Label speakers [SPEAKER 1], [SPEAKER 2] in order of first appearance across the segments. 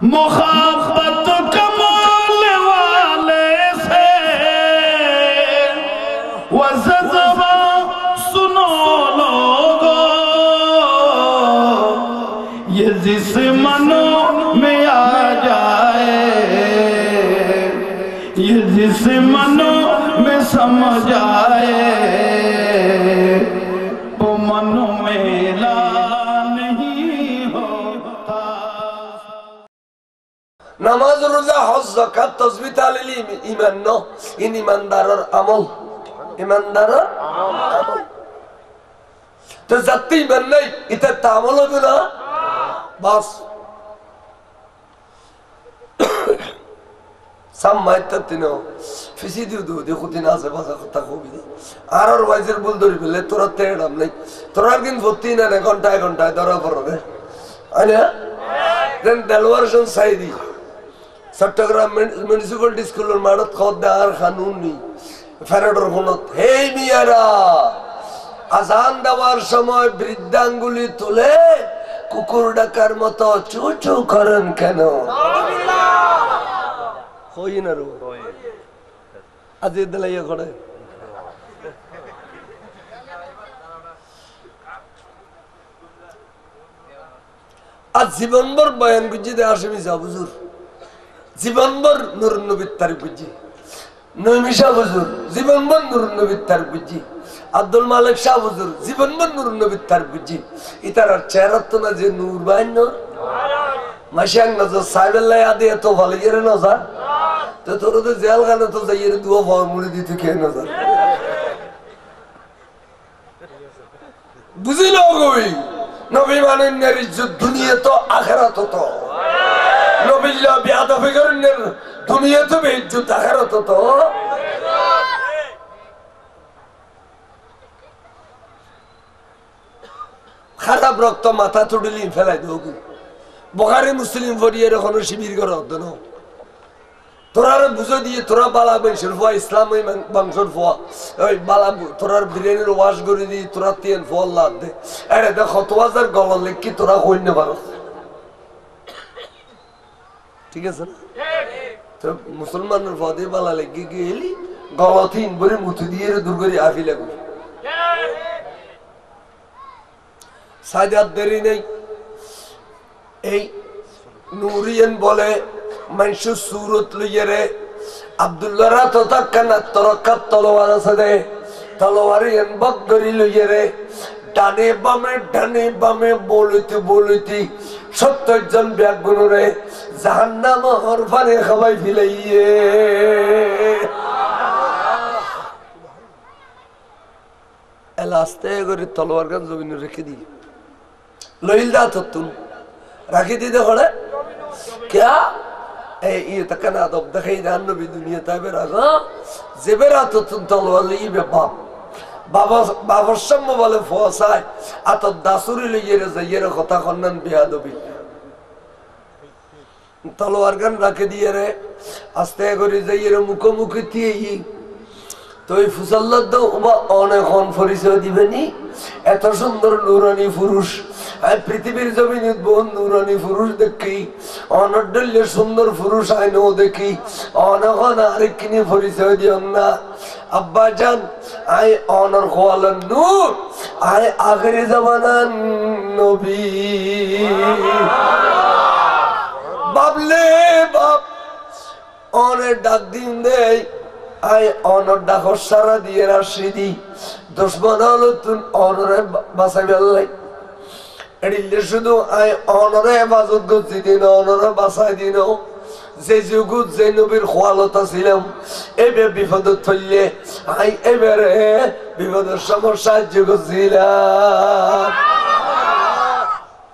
[SPEAKER 1] मोहब्बत कमाल वाले से वो जज़्बा सुनो लोगो, ये जिस मनो में आ जाए, ये जिस मनो में समझ आए, वो मनो में ला नहीं होता।
[SPEAKER 2] नामाज रोजा हज ज़कात तस्बीह ताहलील ईमान न इन ईमानदारर আমল ईमानदारर আমল তো যাতে ईमान নাই এটা তা আমল হবে না বাস সামাইতা তিনো ফিসি দিও দো দেখো তিন আছে বাসা কথা কবি আর ওয়াইজের বল ধরি বলে তোরা তেড়াম নাই তোরা কিন্তু ভর্তি না ঘন্টায় ঘন্টায় ধরা পড়বে আরে দেন দেলওয়ারশন সাইদি চট্টগ্রাম মিউনিসিপালিটি স্কুলের মাঠত খদ্দার কানুন নি ফেরাডর ফোনত হে মিয়ারা আজান দেওয়ার সময় বৃদ্ধাঙ্গুলি তুলে কুকুর ডাকার মতো চু চু করেন কেন? হই না রো আজ দিলাইয়া করে আজ জীবনভর বয়ান বুঝি দে আসেমি যা হুজুর জীবনভর নূর নবীর তারিখ বুঝি নৈমিষা হুজুর জীবনভর নূর নবীর তারিখ বুঝি আব্দুল মালিক শাহ হুজুর জীবনভর নূর নবীর তারিখ বুঝি ইতার চেহারা তো না যে নূর বাইন মাসিয়াং নজর সাহেবেল্লাহ আদি এত ভালো গেলে নজর তো তোর তো জেলখানে তো যাই দুয়া ফর্মুলি দিতে কে নজর বুঝিল কই নবী মানের ইজ্জত দুনিয়া তো আখিরাত তো নবিল্লাহ বিআদবি করেন দুনিয়া তো ইজ্জত আখিরাত তো খারাপ রক্ত মাথা তুড়িলি ফেলাই দেব বুখারী মুসলিম পড়িয়ে কোনো শিবির করা হতো না তোরা বুঝে দিয়ে তোরা বালা বংশের ফুয়া ইসলাম বংশের ফুয়া ওই বালা তোরা বিরিয়ানির ওয়াশ করে দিয়ে তোরা তেল ফুয়া লাদ দে আরে দেখো তোয়াজার গলা লেখি তোরা কইন না পারো ঠিক আছে না তো মুসলমানের ফুয়া দিয়ে বালা লেখি গেলি গলা তিন ভরে মুথি দিয়ে দূর করে আফি লাগবে সাজাদ দেরি নেই এই নুরিয়ান বলে মানুষ সুরত লইয়ে রে আব্দুল্লাহ রাত তাকানা তরকাত তলোয়ার আছে দে তলোয়ার এন বগরি লইয়ে রে ডানে বামে বলইতে 70 জন ব্যাগুন রে জাহান্নাম হরফানে খাওয়াই ফিলাইয়ে এলাস্তে করে তলোয়ার গান জমিনে রেখে দি লইল দা তুন রাখি দি দেখে क्या ये तक ना तो देखे जान नबी दुनिया ताबे रागा जेबेरा तो तुम तलवार ली बे बाबा शम्म वाले फौसाय आतो दासुरी ले ये ज़यरे खता खन्नन बिहादबी तलवार गन रखे दिए रे आस्ते करी ज़यरे मुको मुकती है तो ये फुसल्लत दो उबा आने खान फरिशा दिबनी এত সুন্দর নুরানি পুরুষ পৃথিবীর জমিনে বহু নুরানি পুরুষ দেখি অনডল্য সুন্দর পুরুষ আইনও দেখি অনখন আরেকখিনি পরিচয় দিও না আব্বা জান আই অনর খোয়ালান নূর আই আখেরি জামানার নবী বাবলে বাপ অনের ডাক দিন দেই আই অনর ডাকর সারা দিয়ে রাশিদি দুশ্মন হলো তুই অনরে বাঁচাইবে আল্লাহ এডিলে শুধু আই অনরে হেফাজত করছি দিন অনরে বাঁচাই দিন যে যুগুত যে নবীর খোয়ালতা ছিলাম এবার বিপদত ফেললে আই এবারে বিপদের সময় সাহায্য করছিলাম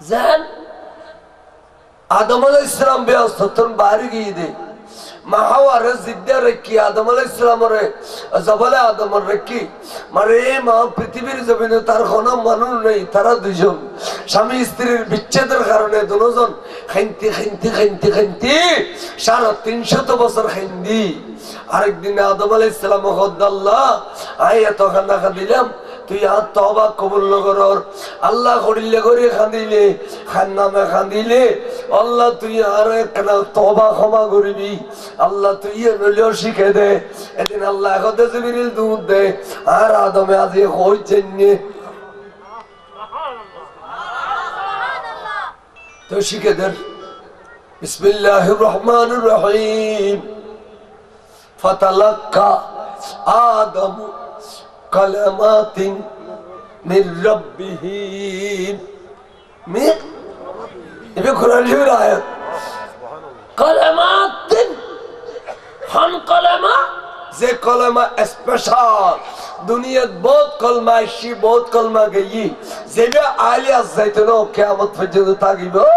[SPEAKER 2] জান আদম আলাইহিস সালাম ব্যস্ত তখন বাড়ি গিয়ে দে মাহাওয়ারে জিদ্দা রেখি আদম আলাইহিস সালামরে জবালে আদম রেখি মারে মা পৃথিবীর জমিনে তার কোনো মানুষ নেই তারা দুইজন স্বামী স্ত্রীর বিচ্ছেদের কারণে দুজন খাইতে 350 বছর খাইন্দি আরেকদিন আদম আলাইহিস সালাম আল্লাহ আয় এত খানা দিলাম তুই আর তওবা কবুল নগরর আল্লাহ করিলে করে খান্দিলে খান্নামে খান্দিলে আল্লাহ তুই আর একখানা তওবা ক্ষমা করবি আল্লাহ তুই নলিও শিখে দে এদিন আল্লাহ এখন জিবরিল দুধ দে আর আদমে আজি হইছেন নে তো শিখে দেন বিসমিল্লাহির রহমানির রহিম ফাতালাক্কা আদম কালামাতিন মির রাব্বিহি ये कुरान शरीफ आयत कलमातिन हम कलमा जे कलमा स्पेशल दुनिया बहुत कलमा शी बहुत कलमा गई जेबे आलिया जैतनो क़यामत पर्यंत ताकिबो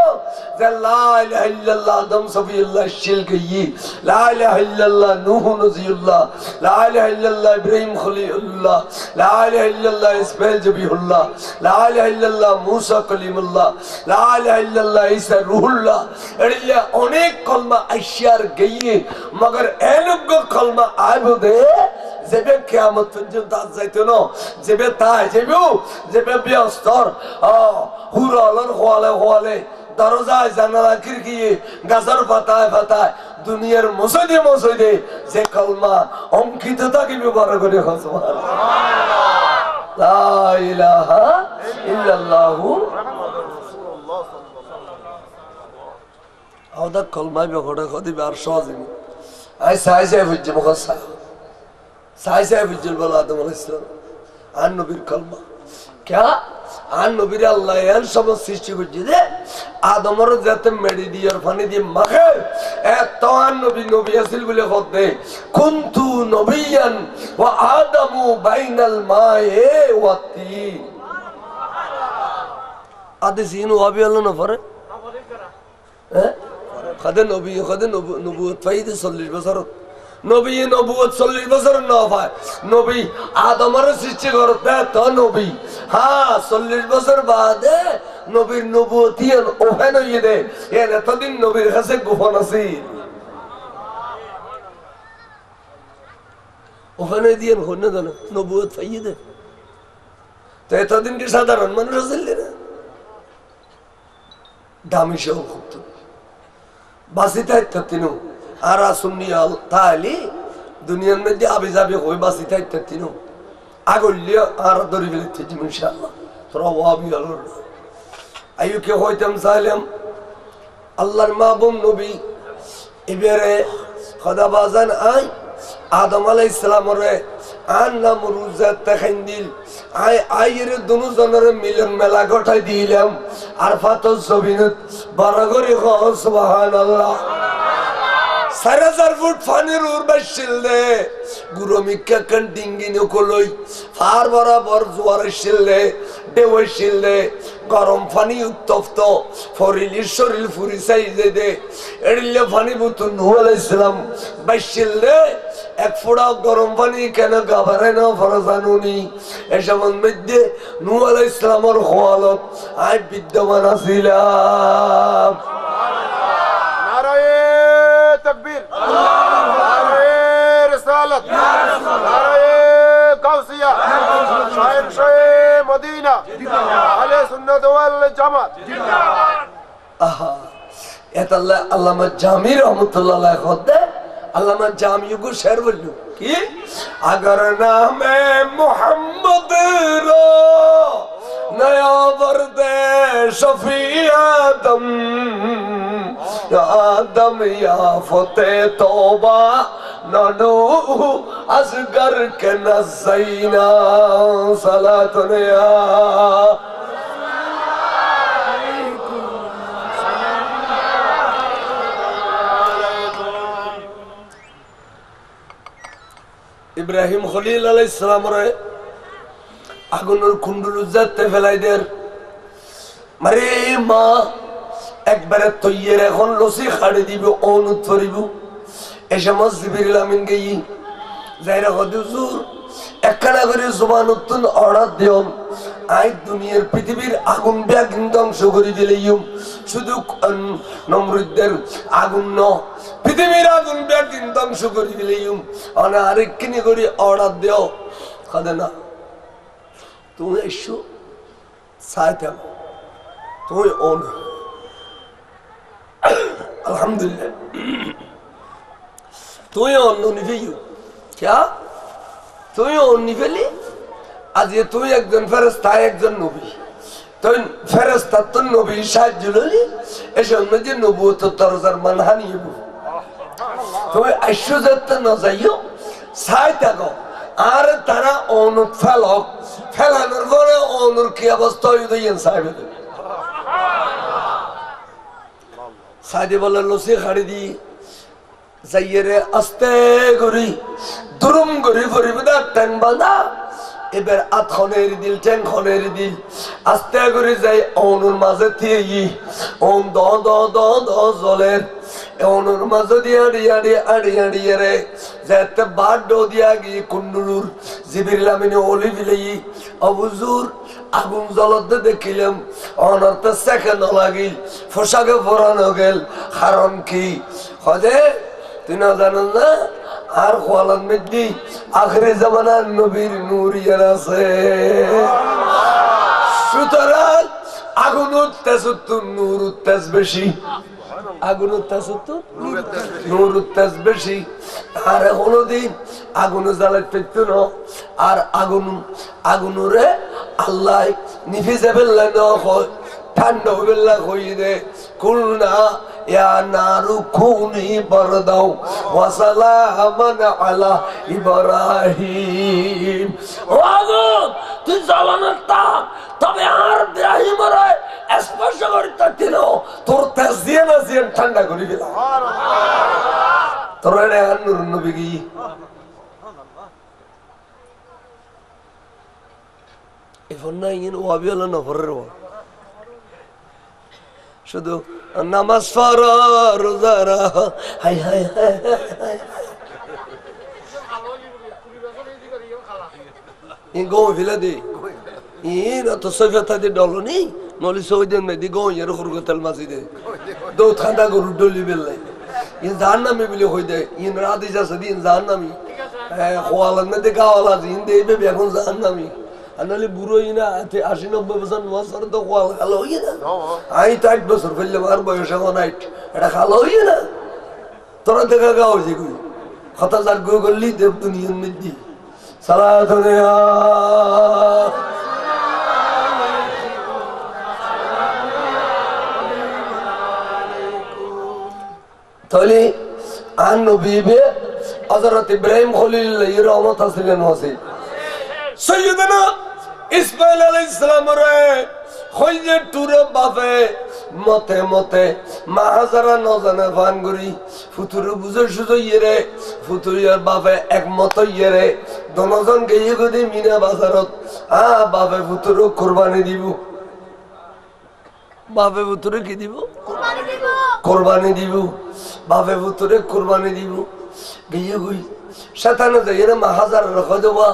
[SPEAKER 2] जे ला इलाहा इल्लल्लाह आदम सफीउल्लाह शिल गई ला इलाहा इल्लल्लाह नूह नज़ीउल्लाह ला इलाहा इल्लल्लाह इब्राहिम खलीलुल्लाह ला इलाहा इल्लल्लाह इस्माइल जबीहुल्लाह ला इलाहा इल्लल्लाह मूसा कलीमुल्लाह ला इलाहा इल्लल्लाह ईसा रूहुल्लाह एडिया अनेक कलमा आशियार गई मगर एनुग कलमा आइबो दे जेबे क़यामत पर्यंत जाइतनो जेबे ताय जेबो जेबे बियस्तर हुरालन खोले दरजा জানালা খিড়কি গাছর পাতায় পাতায় দুনিয়ার মসজিদে যে কলমা অঙ্কিত থাকে ব্যবহার করে সুবহানাল্লাহ লা ইলাহা ইল্লাল্লাহু আওদা কলমা ব্যবহার করে আর সহজে আই সাইজে বুঝে মুখসা সাইজে বুঝে বলা আদম আলাইহিস সালাম আর নবীর কলমা क्या আর নবীর আল্লাহ এর সব সৃষ্টি করছে যে আদমর যাতে মেডি দিয়ে আর পানি দিয়ে মাখে এত নবী আসিল বলে হতে কুনতু নবিয়ান ওয়া আদামু বাইনাল মায়ে ওয়া তিন আদিসিন ওয়াবি আল্লাহ না পড়ে খাদে নবুয়ত ফাইদে 40 বছর নবী নবুয়ত 40 বছর না হয় নবী আদমের সৃষ্টি করতে তো নবী হ্যাঁ 40 বছর বাদে নবীর নবুয়তি ওখানে হয়ে দে এর এতদিন নবীর কাছে গোপন আছে ওখানে দিয়ে হন্য দেন নবুয়ত পাইয়ে দে তো এতদিন কি সাধারণ মানুষ ছিল না দামি সব বাসিতে তিনু আর সুন্নি তাহলে দুনিয়ার মধ্যে আবি যাবে কই বাসিতে তিনু আগলিয়া আর দরি ফেলতে ইনশাআল্লাহ তোরা ওয়াবি আল্লাহ আইয়ুকে হইতাম সালাম আল্লাহর মাহবুব নবী এবারে খোদা বাজান আই আদম আলাইহিস সালামরে আন নামরুজাত তাখাইন্দিল আই আইরে দুনো জনের মিলন মেলা গঠাই দিলাম আর ফাতজ জবিনত বারাগরি খ সুবহানাল্লাহ 4000 ফুট পানির উর্বাশিল দে গুরমিকা কন্টিঙ্গিনো কলই ফার বরাবর জোয়ার শিললে দেওয় শিললে গরম পানি উত্তপ্ত ফরিলি শরীর ফুরি সাইজে দে এড়িলে পানি বুতু নূহ আলাইহিস সালাম বাইশিল দে এক ফোঁটা গরম পানি কেন গাবারে না ফরজানুনি এসবের মধ্যে নূহ আলাইহিস সালামের হালত আই বিদ্যমান ছিলাম
[SPEAKER 3] तकबीर नारे रिसालत नारे गाउसिया शायर शाए मदीना अहले सुन्नत वल जमात
[SPEAKER 2] आहा এটা আল্লামা জামি রহমাতুল্লাহ আলাইহি খুদে আল্লামা জামি को शेर बोलू कि अगर नाम मोहम्मद रो नया बरदे शफी आदम आदम या फते तौबा ननू असगर के नज़ीना सलातुन या ইব্রাহিম খলিল আলাইহিস সালাম রে আগুনের কুণ্ডুলু যাতে ফেলাই দের মারে মা একবারে তৈয়ের এখন লসি খাড়ি দিব অনুত করিব এসে জিবরিল আমিন গই যাইরা হুজুর একখানা করে জবান উত্তন অর্ডার দিও আই দুনিয়ার পৃথিবীর আগুন ব্যাগিন ধ্বংস করে দিলেইম শুধু নমরুদের আগুন ন পৃথিবীর আগুন ব্যাগিন ধ্বংস করে দিলেইম আর আরেকখানি করে অর্ডার দিও খাদে না তুমি এসো চাইতাম তুমি অন আলহামদুলিল্লাহ তুই অন্য নিফেইও ক্যা তুই অন্য নিফেলি আজ তুই একজন ফেরেশতা একজন নবী তুই ফেরেশতা তো নবী সাহায্য ললি এসে অন্য যে নবুয়ত দরজার মানহানি হইব তুমি আইসো যেতে না যাইও চাই থাকো আর তারা অনুপ ফেলক ফেলানোর পরে অনুর কি অবস্থা হইবে চাইবে সাইডে বলে লসি খাড়ি দি যাইয়ে রে আস্তে করি দুরুম করি ফরিবদা ট্যাং বাঁধা এবার আতখনের দিল ট্যাং খনের দিল আস্তে করে যাই অনুর মাঝে থিয়ে ওম দ দ দ দ জলের অনুর মাঝে দিয়া দিয়া দিয়া আড়িয়া আড়িয়ে রে যাতে বাড দিয়া গিয়ে কুন্ডুরুর জিবির লামিনে অলি ফিলেই অবুজুর আগুন জলতে দেখিলাম অনর্থ সেকেন্ড লাগিল পোশাকে পরানো গেল কারণ কি হজে তুই না জানো না আর খোয়ালান মেদি আখরি জামানার নবীর নূর ইয়ার আছে সুতরাং আগুন উত্তেজতো নূর উত্তেজ বেশি আগুন উত্তেজতো নূর উত্তেজ বেশি আর কোনদিন আগুন জ্বালাই পেতো না আর আগুনরে আল্লাহ নিভে যাবে ঠান্ডা হইবে হই দে কুলনা ইয়া নারু কুনি বারদাও ওয়া সালামান আলা ইব্রাহিম ও আগুন তুই জ্বালানোর তাপ তবে আর ইব্রাহিমের স্পর্শ করতে দিল তোর তেজ দিয়ে না দিয়ে ঠান্ডা করে দিল তোর নূর নবী কি এখন না ইন ওয়াবি হলো নফরের শুধু নামাজ পড়ো রোজা রাখো হাই হাই হাই ই গো ফিলা দি ই না তো সফিয়াতা দি ডলনি নলি সৌদিন মে দি গো ইয়ার খুরগতাল মাসিদে দো ঠান্ডা গরু ডলি বেলাই ইন জাহান্নামে বিলে হই দে ইন রাদি জাসে দিন জাহান্নামি খোয়ালান মে দে গাওয়ালা দিন দে বে এখন জাহান্নামি আনালে বুড়ো ইনা 80-90 বছর বছর তো খোয়াল খালো হই না আই 60 বছর ফেললে আর বয়স এখন 8 এটা খালো হই না তোরা দেখা গাও যে কই কথা যার গো গলি দেব দুনিয়ার মধ্যে সালাত আলাইয়া তাহলে আর নবী হযরত ইব্রাহিম খলিলুল্লাহ রহমত ছিলেন হোসেন সৈয়দনা ইসমাইল আলাইহিস সালাম রে হইজে টুরে বাপে মতে মতে মাহাজারা নজানে ভানগুরি ফুতুরু বুঝে সুজো ইয়েরে ফুতুরিয়ার বাপে একমত ইয়েরে দনজন গিয়ে গদি মিনা বাজারত বাপে ফুতুরু কুরবানি দিব বাপে ফুতুরে কি দিব কুরবানি দিব বাপে ফুতুরে কুরবানি দিব গিয়ে গই শয়তান যাইরে মাহাজার রাখা দেবা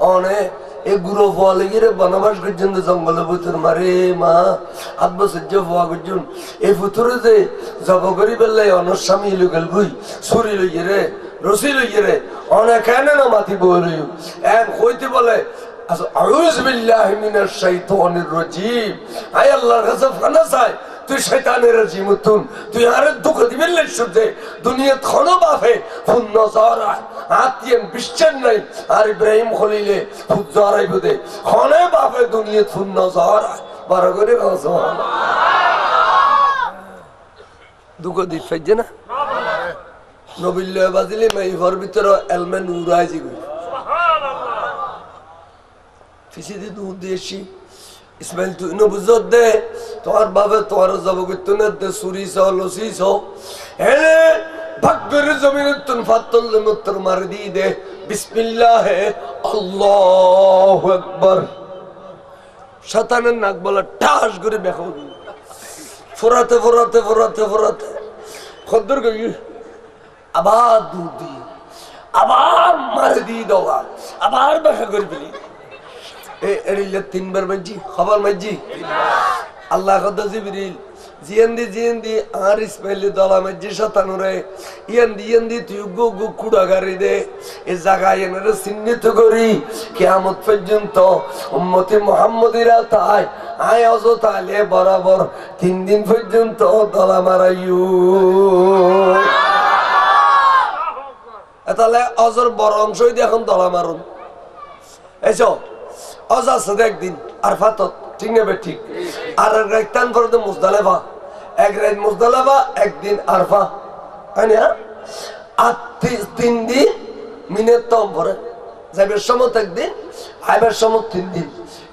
[SPEAKER 2] অনে এ গুরু ফলে গিরে বনবাস করছেন জঙ্গলে ভিতর মারে মা আত্মসহ্য হওয়া করছেন এই ফুতুরে যে জব করি বেললে অনস্বামী লুকেল গুই ছুরি লইয়ে রে রসি লইয়ে রে অনেক কেন না মাতি বই এন কইতে বলে আউযু বিল্লাহি মিনাশ শাইতানির রাজিম আয় আল্লাহর কাছে ফানা চাই তুই শয়তানের রাজিম তুই আর দুঃখ দিবেন না শুধু দুনিয়া খনো বাফে ফুন নজর আতিয়ান বিশ্বন নাই আর ইব্রাহিম খলিলে ফুন জরাই বদে খনে বাফে দুনিয়া ফুন নজর বড় করে সুবহানাল্লাহ দুঃখ দিছে না নবিল্লাহ বাজিলে মাই ঘর ভিতর এলমে নূর আইজি সুবহানাল্লাহ ফিসিদি দুধ দেশি ইসমাইল তুই ন বুঝত দে তোর বাবা তোর জব করতে না দে সুরি সহ লসি সহ এনে ভাগ্যের জমিনে তুন ফাতল মুত্তর মার দি দে বিসমিল্লাহ আল্লাহু আকবার শয়তানের নাক বলা ঠাস করে বেখো ফরাতে ফরাতে ফরাতে ফরাতে খদ্দর গই আবার দুধ দি আবার মার দি দাও আবার বেখা করে দিলি তিনবার মাঝি খবর মাঝি আল্লাহ জিবরিল জিয়েন্দি আর ইসমাইলি দলামের যে শতানুরে ইয়ান্দি তুই গু কুড়াগারি দে এ জায়গায় এনারে চিহ্নিত করি কিয়ামত পর্যন্ত উম্মতি মুহাম্মদিরা তাই আয় অযথালে বরাবর 3 দিন পর্যন্ত দলা মারাইউ তাহলে অজর বড় অংশই দিয়ে এখন দলা মারুন এসো অজ আছে একদিন আর ফাতত ঠিক নেবে ঠিক আর রাইতান পরে মুজদালেফা এক রাত মুজদালেফা একদিন আরফা হয় না আর 3 দিন মিনের তম পরে যাইবের সময় একদিন আইবার সময় 3 দিন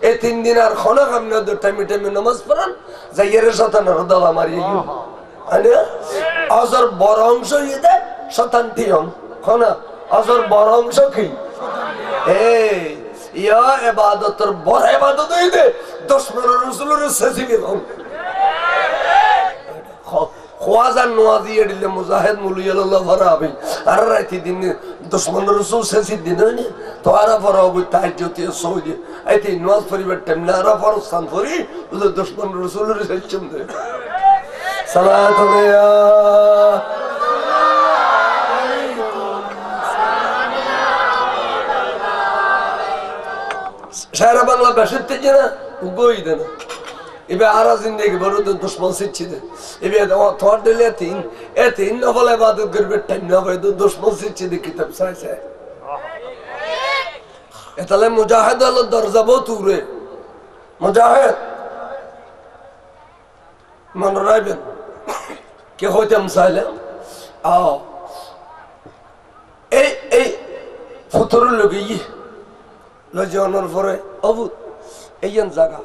[SPEAKER 2] এই 3 দিন আর খনা কামনা দু টাইমে নামাজ পড়ান যাইয়ের শতানের দলা মারিয়ে গিয়ে হয় না অজর বড় অংশ ইয়ে শতান টিয়ম খনা অজর বড় অংশ কি এই ইয়া ইবাদতের বড় ইবাদত হইতে 10 মিনিট রাসূলের সাথে গেলাম খোয়াজান নওয়াজি এডিলে মুজাহিদ মুলিয়াল্লাহ ফরাবি আর রাইতি দিন 10 মিনিট রাসূল সাথে দিন না তো আরা ফরাবি তাহাজ্জুদে সৌদি আইতি নওয়াজ পড়িবার টাইম না আরা ফরস্তান পড়ি 10 মিনিট রাসূলের সাথে চমদে সালাতু ইয়া সারা বাংলা বেসের থেকে না উগোই দেন এবার আরা জিন্দেগি বড় তো দুশ্মন শিখছি দে এবার তোমার দিলে তিন নফল ইবাদত করবে টাইম না হয় তো দুশ্মন শিখছি দে কিতাব চাইছে এতালে মুজাহিদ হলো দরজা বহুত উড়ে মুজাহিদ মনে রাখবেন কে হইতাম চাইলে এই ফুতুরের লোক লজনের পরে অবুত এই জায়গা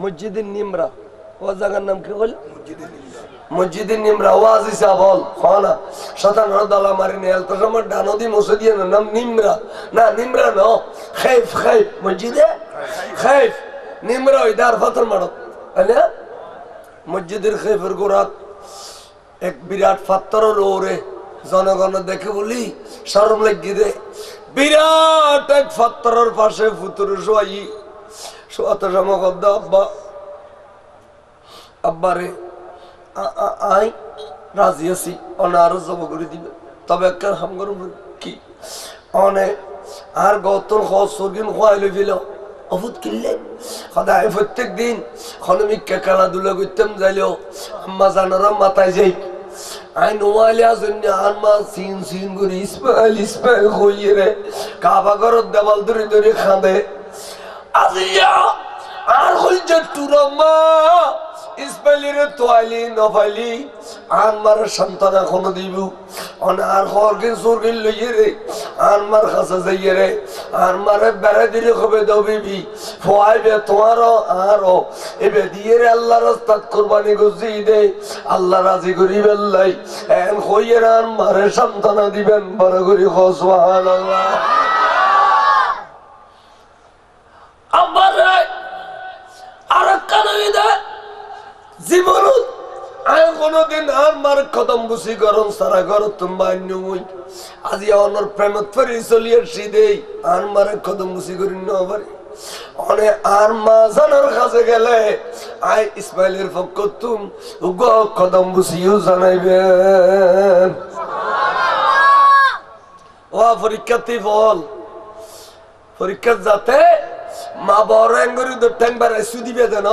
[SPEAKER 2] মসজিদের নিমরা ও জায়গার নাম কি বলে মসজিদের নিমরা ওয়াজি সাবল খানা শতান দলা মারি নেল তো সময় ডানদি মসজিদের নাম নিমরা না নিমরা ন খাইফ মসজিদে খাইফ নিমরা ইদার ফতর মারত আলে মসজিদের খাইফের গোরাত এক বিরাট পাথরের ওরে জনগণ দেখে বলি শরম লাগি দে বিরাট এক পাথরের পাশে ফুতুর শোয়াই শোয়াতে সমকদ্দ আব্বারে আই রাজি আছি অনারও জব করে দিবে তবে একটা হাম করব কি অনেক আর গতর খসরগিন খোয়াইলে ফেল অভূত কিনলে সদায় প্রত্যেক দিন খনমিককে খেলাধুলা করতাম যাইলেও আম্মা জানারা মাথায় যাই আই নোয়ালে আসেন আম্মা সিন করে ইসমাইল হইয়ে রে কাবা ঘরের দেওয়াল ধরে ধরে খাঁদে আজিয়া আর হইছে টুরম্মা ইসমাইলের তোয়ালি নফালি আনমার সন্তান এখনো দিব আর হরকে সরকে লইয়ে রে আনমার কাছে যাইয়ে রে আনমারে বেড়া দিলে হবে দাও বিবি ফোয়াইবে তোমারও আরও এবে দিয়ে রে আল্লাহ রাস্তাত কোরবানি গুজি দে আল্লাহ রাজি করি বেল্লাই এন হইয়ে রে আনমারে সন্তান দিবেন বড় করি সুবহানাল্লাহ আবার আর কানে দে জীবনত আয় কোনদিন আর মার কদম বুসি গরম সারা ঘর তোমার নই আজি অনর প্রেমত ফেরি চলিয়ে সিদেই আর মারে কদম বুসি করি না পারি অনে আর মা জানার কাছে গেলে আয় ইসমাইলের পক্ষ তুম উগ কদম বুসিও জানাইবেন ও পরীক্ষার্থী বল পরীক্ষা যাতে মা বড় এঙ্গরি দোটাং বারে সুদিবে দেন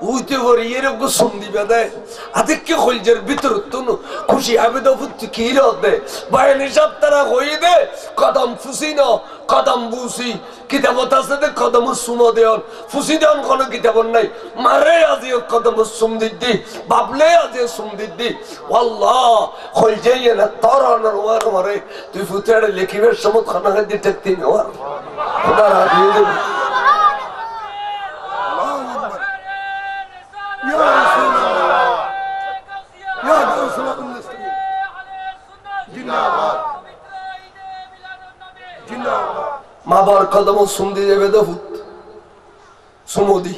[SPEAKER 2] উইতে ভরি এরকম সুম দিবে দে আদিকে খলজের ভিতর তুনু খুশি হবে তো ফুট কি রদে বাইনি সব তারা হই দে কদম ফুসি ন কদম বুসি কিতাবত আছে দে কদম সুম দেন ফুসি দেন কোন কিতাব নাই মারে আজি কদম সুম দিদি বাবলে আজি সুম দিদি আল্লাহ খলজে না তরনর ওয়ার মারে তুই ফুতেড়ে লিখিবের সমত খানা দিতে তিন ওয়ার খোদা রাখি দে মাবার কদম সুমদি যাবে দফুত সুমদি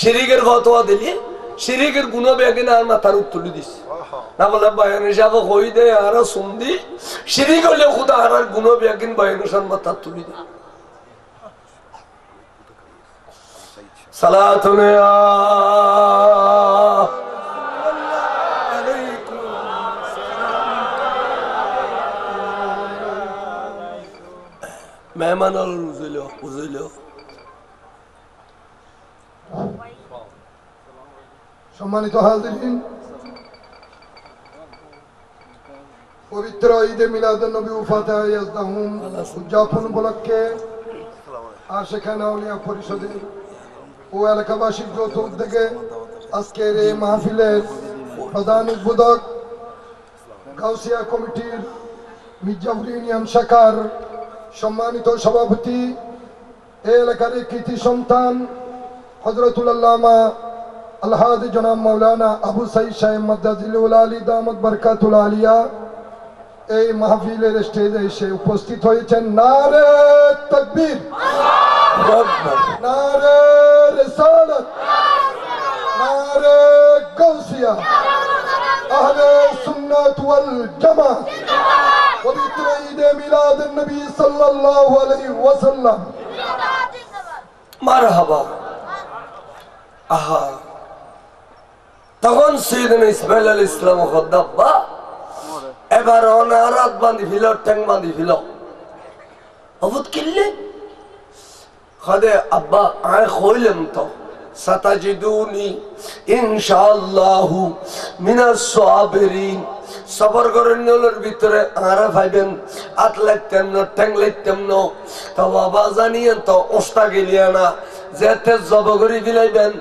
[SPEAKER 2] শিরিকের ফতোয়া দিলি শিরিকের গুণ বেগিনা আর মাথার উত্তর দিস না বলে বয়ান হিসাবে হই দে আর সুমদি শিরিক হলে খুদা আর গুণ বেগিন বয়ান হিসাব মাথার তুলি দে সালাতুন মেহমান বুঝইল
[SPEAKER 3] সম্মানিত হাজিরিন, পবিত্র ঈদে মিলাদুন নবী ও ফাতিহা ইয়াজদাহুম উদযাপন উপলক্ষে আশিকানা আউলিয়া পরিষদের ও এলাকাবাসীর যৌথ উদ্যোগে আজকের এই মাহফিলের প্রধান উদ্বোধক গাউসিয়া কমিটির মির্জাপুর ইউনিয়ন শাখার সম্মানিত সভাপতি, এই এলাকার কৃতি সন্তান হযরতুল আল্লামা আলহাজ জনাব মাওলানা আবু সাঈদ সাহেব মাদ্দাজিলুল আলী দামাত বরকাতুল আলিয়া এই মাহফিলের স্টেজে এসে উপস্থিত হয়েছেন। নারে তাকবীর, নারে রিসালাত, নারে গাউসিয়া, আহলে সুন্নাত ওয়াল জামাত। পবিত্র ঈদে মিলাদুন নবী সাল্লাল্লাহু আলাইহি ওয়াসাল্লাম।
[SPEAKER 2] মারহাবা। আহা, তখন সৈয়দনা ইসমাইল আলাইহিস সালাম খদ্দাব্বা এবার অনারাত বাঁধি ফিল, ট্যাং বাঁধি ফিল। অবুত কিনলে খদে আব্বা আয় কইলাম তো সাতাজিদুনি ইনশাআল্লাহু মিনাস সাবিরিন। সবর করেন নলের ভিতরে আরা ভাইবেন আত লাগতেন না, ট্যাং লাগতেন না। তো বাবা জানিয়েন তো ওস্তা গেলিয়া না, যেতে জব করে দিলাইবেন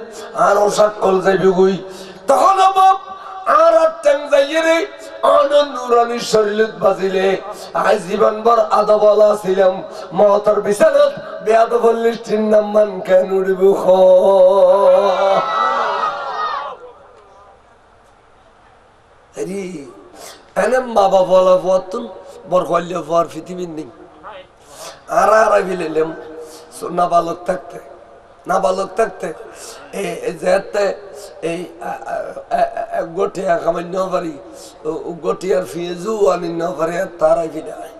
[SPEAKER 2] আর ওসাক কল যাইবে গুই। তখন বাপ আর ট্যাং যাইয়ে রে আনন্দ নুরানি শরীরত বাজিলে আজ জীবনভর আদাবলা ছিলাম মহতর বিছানাত বেয়াদব লিস্টির নাম মান কেন উড়িব এনে বাবা বলা পতুন বর কল্য পর পৃথিবীর নেই আর ফিলাম না বালক থাকতে, না বালক থাকতে যেতে এই গঠিয়া খামাই ন পারি, গঠিয়ার ফিজু আনি ন পারি তারাই ফিলাই।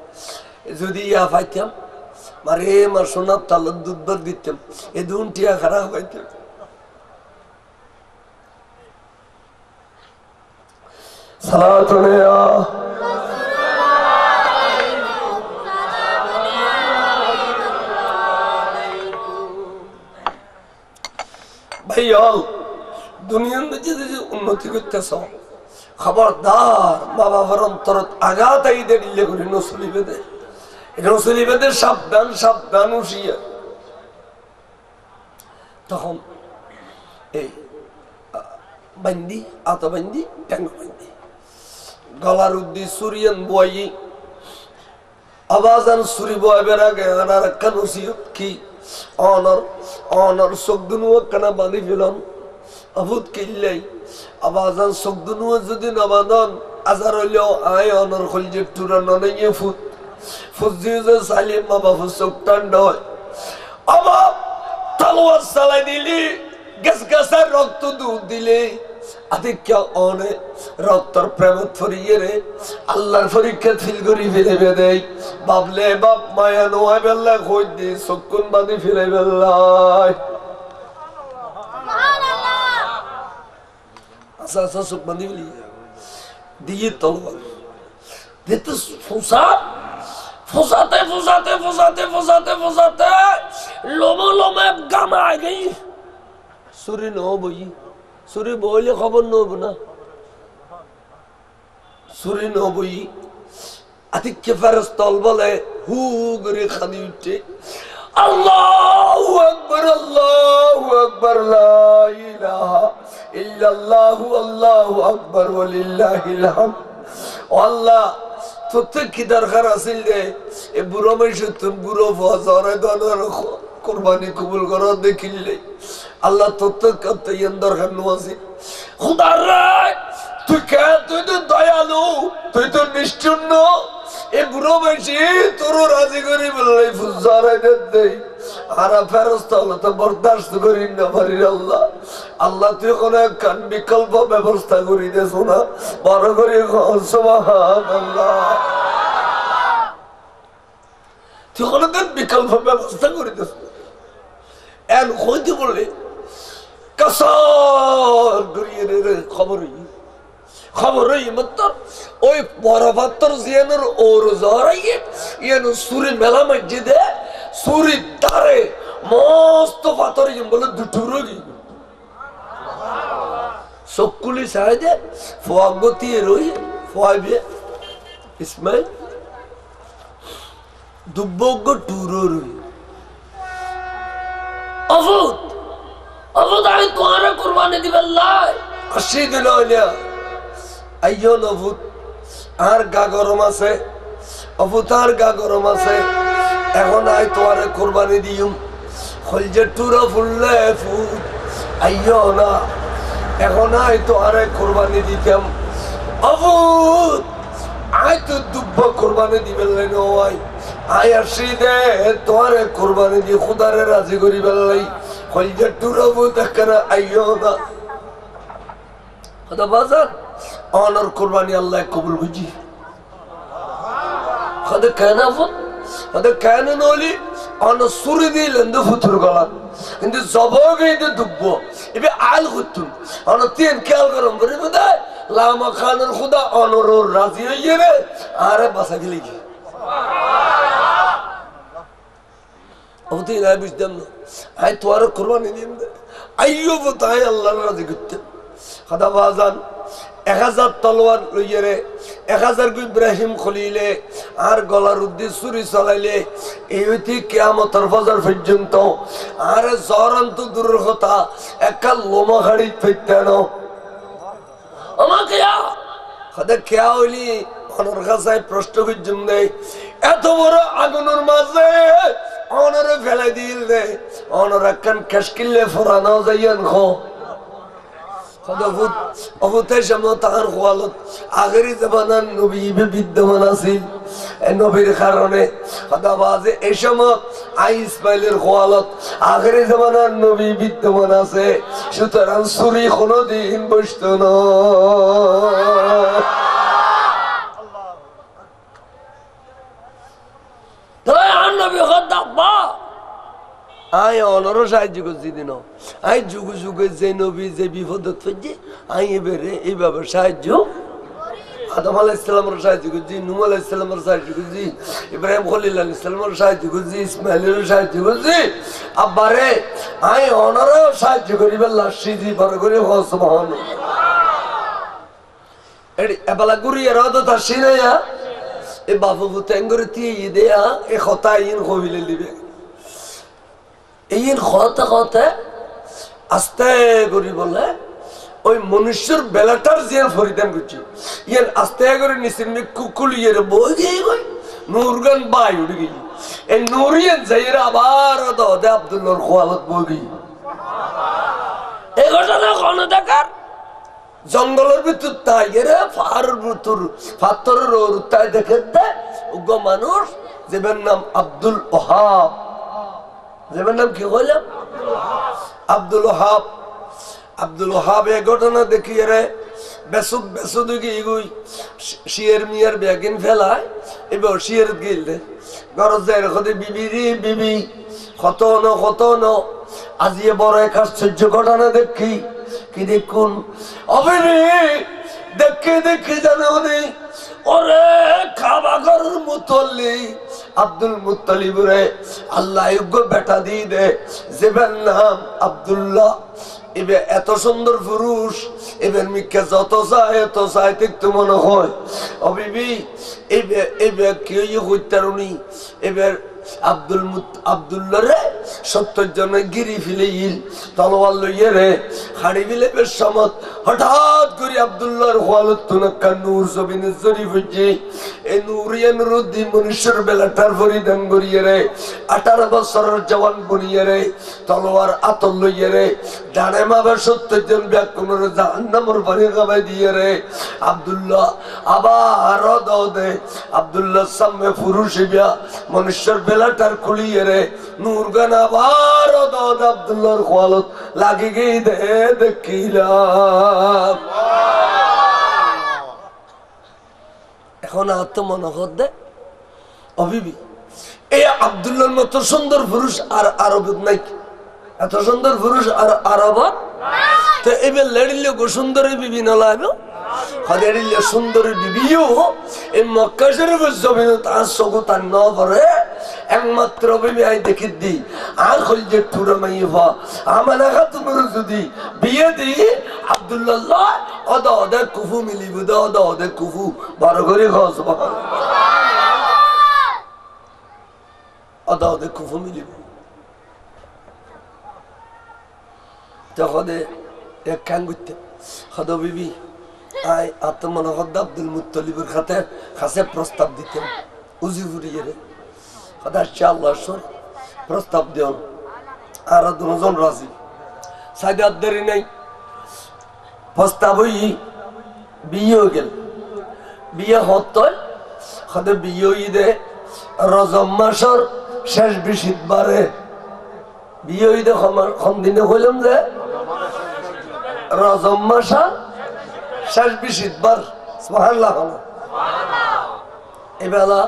[SPEAKER 2] যদি ইয়া পাইতাম মারে মার সোনার তালত দুধ বার দিতাম, এ দুটিয়া খারাপ পাইতাম। সালাতুন ইয়া দুনিয়ার মধ্যে যদি উন্নতি করতেছ খবরদার মা বাবার অন্তরত আঘাত দিলে করে নসলি বেদে, নসলি বেদে সাবধান সাবধান উঠিয়া। তখন এই বান্দি আত বান্দি ট্যাং বান্দি গলার উদ্দি সুরিয়ান বই আবাজান সুরি বয় বেড়াগে আর একটা নসিহত কি অনর অনর চোখদুনু কানা বাঁধি ফেলাম আবুদ কিল্লাই আবাজান চোখদুনু যদি নাবাদন আজার হইলেও আয় অনর খলজে টুরা ননাইয়ে ফুট ফুজিয়ে যে সালিম মা বাবু চোখ টান্ডা হয়। আবার তালোয়ার চালাই দিলি গাছ গাছার রক্ত দুধ দিলে আধিক্য অনে রক্তর প্রেমত ফরিয়ে রে আল্লাহর পরীক্ষা ফিল করি ফেলে বেদেই বাবলে বাপ মায়া নোয়া বেল্লা খোঁজ দি চক্ষুন বাঁধি ফিরে বেল্লাই। আচ্ছা আচ্ছা চোখ বাঁধি ফেলি দিয়ে তলবার যেতে ফোসাতে ফোসাতে ফোসাতে ফোসাতে ফোসাতে লোমো লোমে গামা আই গই সুরি ন বই সুরি বইলে খবর নব না, সুরি ন বই আতিক্য ফেরেশতা বলে হু করে খাদি উঠে আল্লাহু আকবার আল্লাহু আকবার লা ইলাহা ইল্লাল্লাহু আল্লাহু আকবার ওয়ালিল্লাহিল হামদ। আল্লাহ তোতে কি দরকার আছিল রে এ বুড়ো মানুষ তুই বুড়ো ফজরে দনর কুরবানি কবুল করা দেখিলে আল্লাহ তোতে কত ইয়ান দরকার নওয়াজি খোদা রে তুই কে তুই তো দয়ালু তুই তো নিষ্ঠুর ন এ বুড়ো মানুষ তোর রাজি করি বললে ফুজারে দে আর ফেরেশতা আল্লাহ তো বরদাস্ত করি না পারি আল্লাহ। আল্লাহ তুই কোনো কান বিকল্প ব্যবস্থা করি দে শোনা বড় করে সুবহানাল্লাহ, তুই কোনো বিকল্প ব্যবস্থা করে দে। এন হইতে বললে কাসার গড়িয়ে খবর খবর মত ওই বড় পাত্র জিয়ানোর ওর জরাইয়ে ইয়ানো সুরে মেলা মসজিদে সুরির ধারে মস্ত পাথর বলে দুটুরো কি চকুলি সাহায্যে ফোয়াগতি রই ফোয়াবে ইসমাইল দুব্বজ্ঞ টুরো রই অভূত অভূত আমি তোমার কুরবানি দিবেন লাই 80 দিন হইলা আইও অভূত আর গা গরম আছে অভূত আর গা গরম আছে এখন আই তোমার কুরবানি দিউম খলজে টুরো ফুললে ফুট আইও না এখন আই তোমার কুরবানি দিতাম অভূত আই তো দুব্ব কুরবানি দিবেন লাই নয় আই আসি দে তোমার কুরবানি দিয়ে খুদারে রাজি করি বেলাই খলজে টুরো ফুট একরা আইও না খোদা বাজার অনর কুরবানি আল্লাহ কবুল বুঝি খোদা কেন ফুট খোদা কেন নলি অন সুরি দিলেন দু ফুতুর গলা কিন্তু জবগে দে দুব্ব এবে আল গুতুন অন তিন খেয়াল গরম করে বুদায় লামা খানের খুদা অনর রাজি হইয়ে রে আরে বাসা গেলি কি অবতি না বুঝতাম না আই তোর কুরবানি দিন আইয়ো বুতায় আল্লাহর রাজি করতে খোদা বাজান 1000 তলোয়ার লইয়ে রে 1000 গো ইব্রাহিম খলিলে আর গলার উদ্দি ছুরি চালাইলে এই হইতে কিয়ামতের ফজর পর্যন্ত আর জরন্ত দূরের কথা একটা লোমা গাড়ি পেটানো আমাকে খোদা কিয়া হইলি অনর কাছে প্রশ্ন করছুম দে এত বড় আগুনের মাঝে অনরে ফেলে দিল দে অনর একখান কেশকিলে ফরানো যাইয়ান খো অবতার সময় তার খোয়ালত আগের জামানার নবী বিদ্যমান আছিল নবীর কারণে বাজে এই সময় আই ইসমাইলের খোয়ালত আগের জামানার নবী বিদ্যমান আছে সুতরাং ছুরি কোনদিন বসত না আই অনর সাহায্য করছি দিন আই যুগ যুগে যে নবী যে বিপদত ফেলছে আই এবারে এইভাবে সাহায্য আদম আলাইহিস সালামের সাহায্য করছি নূহ আলাইহিস সালামের সাহায্য করছি ইব্রাহিম খলিল আলাইহিস সালামের সাহায্য করছি ইসমাইলের সাহায্য করছি আব্বারে আই অনর সাহায্য করি বললা সিজি বড় করে সুবহানাল্লাহ এডি এবালা গুরিয়া রাদতা সিনায়া এ বাবু বুতেঙ্গরতি ইদেয়া এ খতাইন কবিলে লিবে এই কথা কথা আস্তে করি বলে ওই মনুষ্যর বেলাটার যে ফরিদান করছি ইয়ান আস্তে করে নিচের মে কুকুলিয়ে বই গিয়ে গই নুরগান বাই উঠে গিয়ে এই নুরিয়ান যাইয়ের আবার দে আব্দুল্লাহর খোয়ালত বই গিয়ে এই ঘটনা কোন দেখার জঙ্গলের ভিতর তাই রে পাহাড়ের ভিতর পাথরের তাই দেখে দেয় উগ্র মানুষ যেটার নাম আব্দুল ওহাব যেটার নাম কি বললাম আব্দুল ওহাব আব্দুল ওহাব এই ঘটনা দেখিয়ে রে বেসুক বেসুদ গিয়ে শিয়ের মিয়ার ব্যাগিন ফেলায় এবার শিয়ের গিল দে গরজ যায় রেখে বিবি রে বিবি কত ন আজিয়ে বড় এক আশ্চর্য ঘটনা দেখি কি দেখুন অবিনি দেখে দেখে জানো নি ওরে খাবা করার মুতল্লি আব্দুল মুত্তালিব রে আল্লাহ যোগ্য বেটা দিয়ে দে যেবার নাম আব্দুল্লাহ এবে এত সুন্দর পুরুষ এবার মিকে যত চায় দেখতে মনে হয় অবিবি এবার কেউ হইতারুনি এবার আব্দুল্লাহ রে 70 জনে গিরি ফিলে তলোয়ার লইয়ে রে হাড়ি বিলে বেশ সমত হঠাৎ করে আব্দুল্লাহর খোয়ালত তুনক্কা নূর জবিনের জরিফ হচ্ছে এই নূরিয়া নুরুদ্দি মনুষ্যর বেলাটার পরিধান করিয়ে রে 18 বছরের জওয়ান বনিয়ে রে তলোয়ার আতল লইয়ে রে ডানে মাবে 70 জন ব্যাকুনের জাহান্নামের পানি খাবাই দিয়ে রে আব্দুল্লাহ আবার দে আব্দুল্লাহ সামনে পুরুষ বিয়া মনুষ্যর বেলাটার খুলিয়ে রে নূরগান আবার দদ আব্দুল্লাহর খোয়ালত লাগি গই দে দেখিলাম এখন আত্মমনোহর দে অবিবি এই আব্দুল্লাহর মতো সুন্দর পুরুষ আর আরব নাই এত সুন্দর পুরুষ আর আরব তো এবার লড়িলে গো সুন্দরী বিবি না লাগবে হদেরিলে সুন্দরী বিবিও এই মক্কা শরীফের জমিনে তার সগু তার ন করে একমাত্র বিবি আই দেখি দি আর হল যে টুরা মাইফা আমানা খাতুনের যদি বিয়ে দি আব্দুল্লাহ ওদা ওদা কুফু মিলিব ওদা ওদা কুফু বড় করে খাও সুবহানাল্লাহ ওদা ওদা কুফু মিলিব তখন এক কান করতে হদ বিবি আই আত্মমন হদ আব্দুল মুত্তলিবের কাছে প্রস্তাব দিতেন উজিফুরিয়ে রে হদা আল্লাহ সর প্রস্তাব দেন আর দুজন রাজি সাইদাত দেরি নাই প্রস্তাব হই বিয়ে হয়ে গেল বিয়ে হত হদে বিয়ে হই দে রজব মাসের শেষ বৃহস্পতিবারে বিয়ে হই দে কোন দিনে হইলাম যে রজব মাসের শেষ বৃহস্পতিবার সুবহানাল্লাহ এবেলা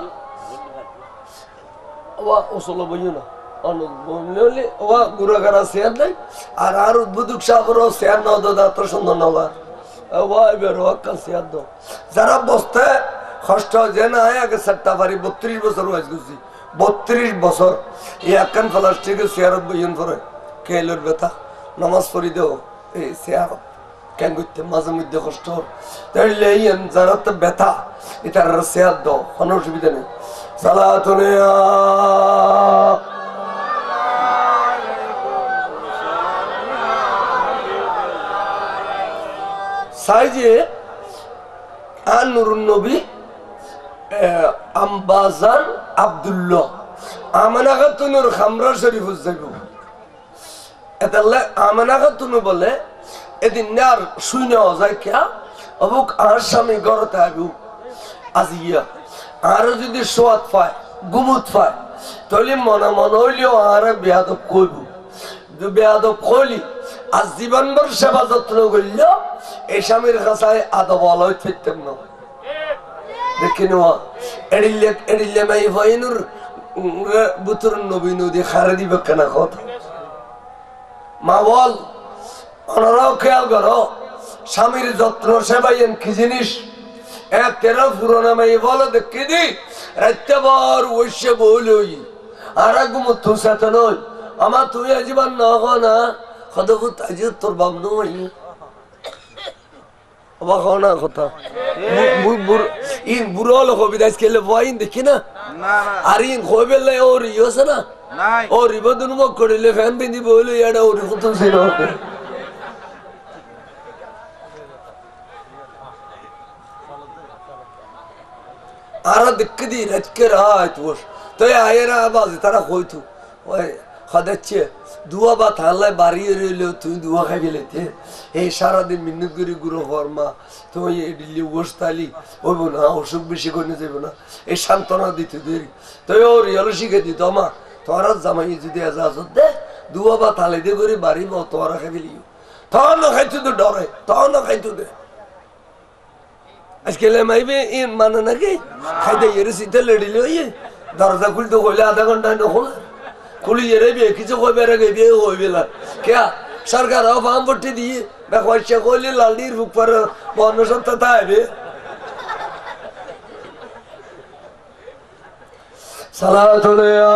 [SPEAKER 2] ওয়া ওসল বইও না অনুবলে ওয়া গুরাগারা সেন নাই আর উদ্বুদক সাবরো সেন ন দাদা তো সুন্দর নবা ওয়া এবার ওয়াক্কাল সেন দাও যারা বসতে কষ্ট যে না আগে সট্টা পারি 32 বছর বয়স গেছি 32 বছর এই আকান প্লাস্টিকের চেয়ারত বইন পরে কেলের ব্যথা নামাজ পড়ি দেও এই চেয়ার কেন করতে মাঝে মধ্যে কষ্ট তাইলে এই যারা তো ব্যথা এটার চেয়ার দাও কোনো অসুবিধা নেই সালাতুনে সাইজে নুরুন নবী আম্বাজান আব্দুল্লাহ আমানা খাতুনের খামরা শরীফ যাইব এতাল্লা আমানা খাতুন বলে এদিন আর শুই নেওয়া যায় কিয়া অবুক আর স্বামী ঘরতে আইব আজিয়া আর যদি সোয়াদ পায় গুমুত পায় তাহলে মনে মনে হইলেও আর বেয়াদব কইব বেয়াদব কইলি আজ জীবনভর সেবা যত্ন করল এই স্বামীর কাছে আদব আলোয় ফিরতেন না দেখি নেওয়া এড়িলে মাই ভাইনুর বুতুর নবী নদী খারে দিবে কেনা কথা মা বল ওনারাও খেয়াল করো স্বামীর যত্ন সেবাইন কি জিনিস তেরো পুরোনো মাই বলো দেখি দি রাত্রে বর ওইসে বই আর গুমো তুই সাথে নই আমার তুই জীবন না কতক্ষণ তাই তোর বাপ নই না কথা ইন বুড়ো হলো কবিতাজ খেলে বইন দেখি না আর ইন কবেলে ওর ইয়েছে না ও রিবদুন মুখ করিলে ফ্যান পিন্ধি বইলে এটা ওর কত ছিল আর দেখে দি রাজকে রাত বস তো আয়েরা আবাজ তারা কইতো ওই খাদাচ্ছে দুয়া বা থাল্লায় বাড়িয়ে রইল তুই দুয়া খাই গেলেতে এই সারাদিন মিন্নত করে গুরু ফরমা তুমি দিল্লি বসতালি ওইব না অসুখ বেশি করে যাব না এই সান্ত্বনা দিতে দেরি তো ওর ইয়েলো শিখে দিত মা তোরা জামাই যদি এজাজত দে দুয়া বা থালে দিয়ে করে বাড়ি বা তোরা খাই ফেলিও তখন না খাইতো তো ডরে তখন না খাইতো দে আজকে মাইবে ইন মানে নাকি খাইতে এর শীতে লেডিলে ওই দরজা খুলতে কইলে আধা ঘন্টা নখোলা খুলি এরে বিয়ে কিছু কইবে রে বিয়ে হইবে না কে সরকার ফার্ম ভর্তি দিয়ে বেকওয়াইছে কইলে লালদির উপর বর্ণ সত্যতা আইবে সালাতুলিয়া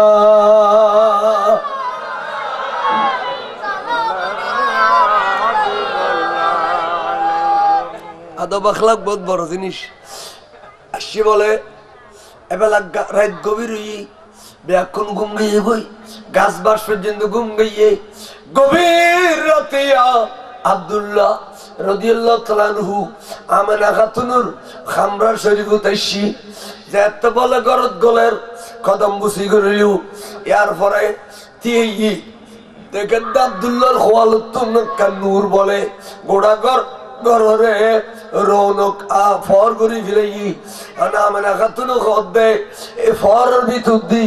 [SPEAKER 2] আদব আখলাক বহুত বড় জিনিস আসি বলে এবেলা রাত গভীর হই ব্যাকুন ঘুম গিয়ে বই গাছ বাস পর্যন্ত ঘুম গিয়ে গভীর রাতে আব্দুল্লাহ রাদিয়াল্লাহু তাআলা আনহু আমানা খাতুনুর খামরা শরীফ তাইছি যে এত বলে গরত গলের কদম বুসি করিল ইয়ার পরে তিই দেখেন আব্দুল্লাহর খোয়ালত নূর বলে গোড়াগর গরে রৌনক ফর করি ফিলাই মানে খাতুন দে এই ফরের ভিতর দি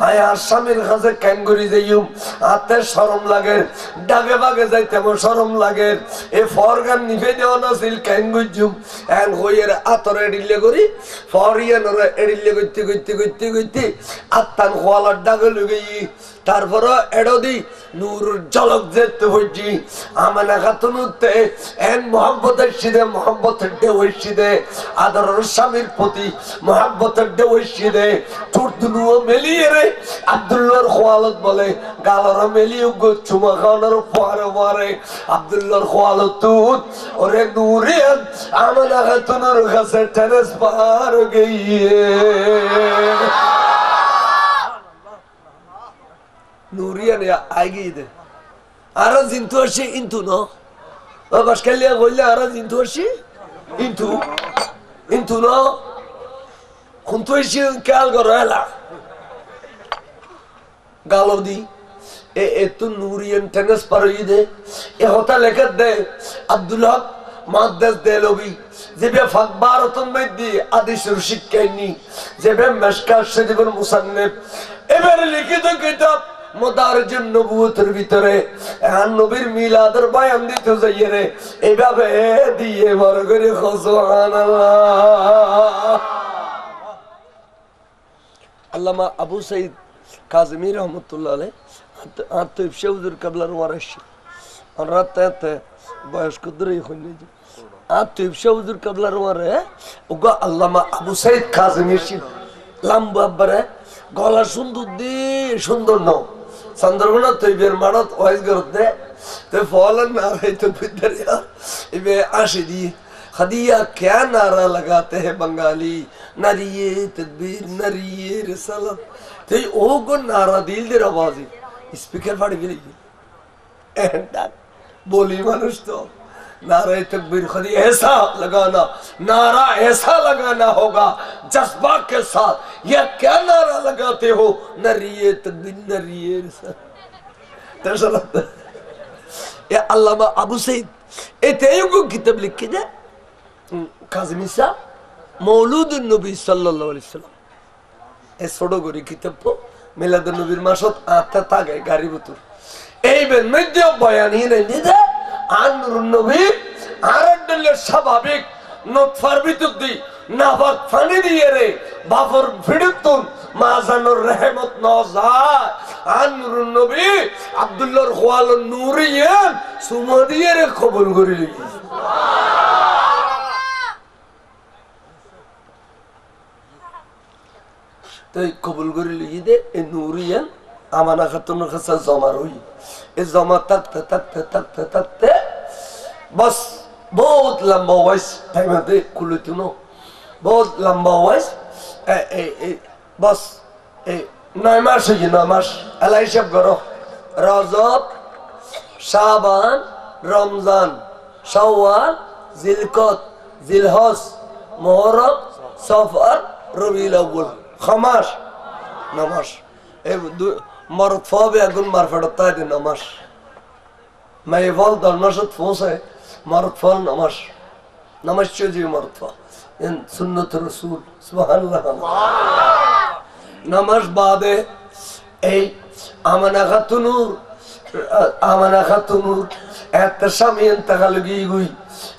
[SPEAKER 2] আয় আসামের কাছে কেন করি যাইম হাতে শরম লাগে ডাগে বাগে যাইতে আমার শরম লাগে এই ফর গান নিভে দেওয়া নাছিল কেন গুজুম এন হইয়ের আতর এডিলে করি ফর ইয়ানোর এডিলে করতে করতে করতে করতে আত্মান খোয়ালার ডাগে লুগেই তারপর এডো দি নূর ঝলক যেতে হইছি আমানা খাতুন এন মোহাম্মতের সিধে মোহাম্মত মহব্বতের ঢেউ এসে দে আদরের স্বামীর প্রতি মহব্বতের ঢেউ এসে দে চুরদুনুও মেলিয়ে রে আব্দুল্লাহর খোয়ালত বলে গালরা মেলিয়ে চুমা খাওয়ানোর পরে পরে আব্দুল্লাহর খোয়ালত ওরে নুরিয়ান আমানা খাতুনের কাছে টেরেস পার গিয়ে নুরিয়ান আগে দে আর জিন্তু আসে ইন্তু ন বাসকালিয়া কইলে আর জিন্তু আসে ইন্তু ইন্তু ন খুন্তু এসে খেয়াল করো এলা গালো দি এ তো নুরিয়ান টেনেস পার দে এ হতা লেখা দে আব্দুল হক মাদ্রাস দেলবি যেবে ফাকবারাতুন মাইদি আদিসুর শিক্ষাইনি যেবে মেশকাত শরীফের মুসান্নিফ এবারে লিখিত কিতাব মুদারিজুন নবুয়তের ভিতরে নবীর মিলাদের বয়ান দিতে যাইয়ে রে এইভাবে দিয়ে বড় করে সুবহানাল্লাহ। আল্লামা আবু সাইদ কাজেমী রহমতুল্লাহ আলাইহি আত্মীয় হুজুর কাবলার ওয়ারিস রাতে বয়স্ক দূরে হইনি আত্মীয় হুজুর কাবলার ওয়ারে ওগো আল্লামা আবু সাইদ কাজেমী লম্বা বড় গলা সুন্দর দি সুন্দর ন চন্দ্রগোনা তৈবের মানত ওয়াইজ করতে তো ফলন নারাই তো বিদরিয়া ইবে আশি দি खदिया क्या नारा लगाते हैं बंगाली नरिये तदबीर नरिये रिसालत तो ओ को नारा दिल दे आवाज़ स्पीकर फाड़ गई बोली मानुष तो नारा तकबीर खदी ऐसा लगाना नारा ऐसा लगाना होगा जज्बा के साथ यह क्या नारा लगाते हो नरिये तकबीर नरिये रिसालत ये अल्लामा अबू सईद इतने को किताब लिख के दे কাজেমী সাহেব মৌলুদুন নবী সাল্লাল্লাহু আলাইহি সাল্লাম এ ছোট করে কিতাব তো মিলাদুন নবীর মাসত আতা তাগে গাড়ি বুতুর এই বেন মধ্যে বয়ান হিনে নিদে আনরুন নবী আরদলের স্বাভাবিক নতফার ভিতর দি নাফাক পানি দিয়ে রে বাফর ফিরতুন মাজানুর রহমত নজাত আনরুন নবী আব্দুল্লাহর খোয়ালুন নূরিয়ান সুমা দিয়ে রে কবুল করে লই তাই কবুল করে লিখি দে এই নুরিয়ান আমানা খাতুনের কাছে জমা রই এই জমা থাকতে থাকতে থাকতে থাকতে বস বহুত লম্বা ওয়াইস টাইমে খুলে তুনো বহুত লম্বা ওয়াইস বস এই 9 মাস হয়ে 9 মাস আলাই সব করো রজব শাবান রমজান শাওয়াল জিলকত জিলহজ মুহররম সফর রবিউল আউয়াল خماس نماش مرد فابي أقول مرفد الطايد نماش ما يفعل دار نشط فوسه مرد فال نماش شو جي مرد فا إن سنة الرسول سبحان الله نماش بعده أي أمانة خاتونور التشامين تغلقي يقول